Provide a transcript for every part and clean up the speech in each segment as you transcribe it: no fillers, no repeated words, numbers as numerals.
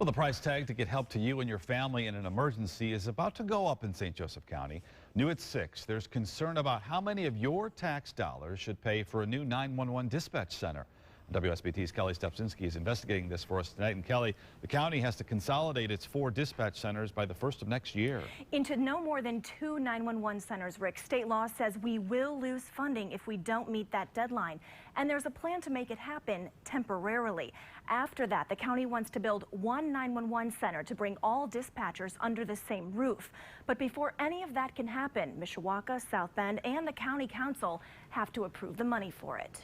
Well, the price tag to get help to you and your family in an emergency is about to go up in St. Joseph County. New at 6, there's concern about how many of your tax dollars should pay for a new 911 dispatch center. WSBT's Kelly Stepczynski is investigating this for us tonight. And Kelly, the county has to consolidate its 4 dispatch centers by the 1st of next year. Into no more than 2 911 centers, Rick. State law says we will lose funding if we don't meet that deadline. And there's a plan to make it happen temporarily. After that, the county wants to build 1 911 center to bring all dispatchers under the same roof. But before any of that can happen, Mishawaka, South Bend, and the county council have to approve the money for it.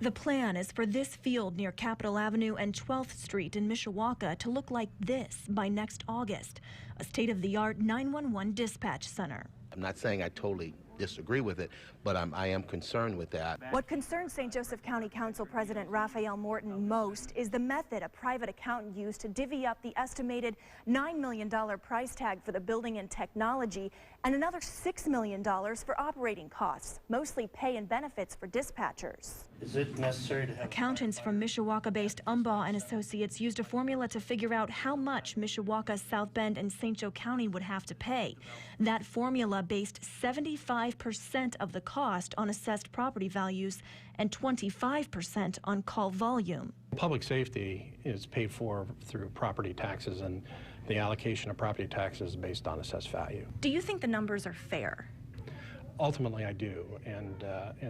The plan is for this field near Capitol Avenue and 12th Street in Mishawaka to look like this by next August, a state-of-the-art 911 dispatch center. I'm not saying I totally disagree with it, but I am concerned with that. What concerns St. Joseph County Council President Raphael Morton most is the method a private accountant used to divvy up the estimated $9 million price tag for the building and technology and another $6 million for operating costs, mostly pay and benefits for dispatchers. Is it necessary to have accountants from Mishawaka-based Umbaugh and Associates used a formula to figure out how much Mishawaka, South Bend, and St. Joe County would have to pay. That formula based 75% of the cost on assessed property values and 25% on call volume. Public safety is paid for through property taxes, and the allocation of property taxes is based on assessed value. Do you think the numbers are fair? Ultimately, I do, and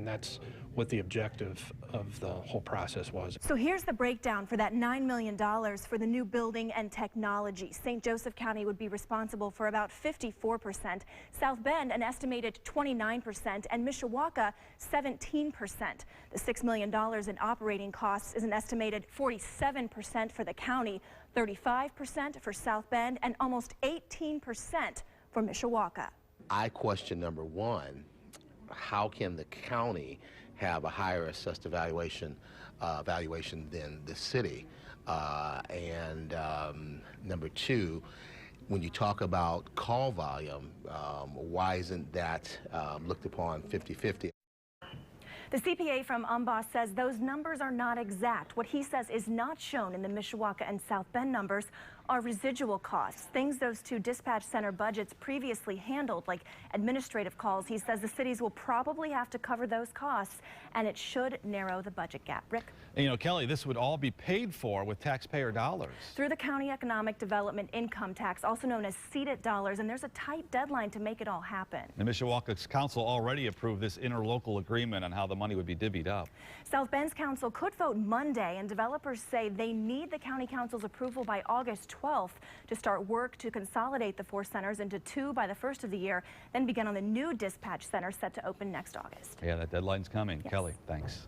that's what the objective of the whole process was. So here's the breakdown for that $9 million for the new building and technology. St. Joseph County would be responsible for about 54%, South Bend an estimated 29%, and Mishawaka 17%. The $6 million in operating costs is an estimated 47% for the county, 35% for South Bend, and almost 18% for Mishawaka. I question, number one, how can the county have a higher assessed valuation than the city? Number two, when you talk about call volume, why isn't that looked upon 50-50? The CPA from Umbaugh says those numbers are not exact. What he says is not shown in the Mishawaka and South Bend numbers are residual costs, things those 2 dispatch center budgets previously handled, like administrative calls. He says the cities will probably have to cover those costs, and it should narrow the budget gap. Rick? And, you know, Kelly, this would all be paid for with taxpayer dollars. Through the County Economic Development Income Tax, also known as CEDAT dollars, and there's a tight deadline to make it all happen. The Mishawaka's council already approved this interlocal agreement on how the money would be divvied up. South Bend's council could vote Monday, and developers say they need the county council's approval by August 12th to start work to consolidate the 4 centers into 2 by the 1st of the year, then begin on the new dispatch center set to open next August. Yeah, that deadline's coming. Yes. Kelly, thanks.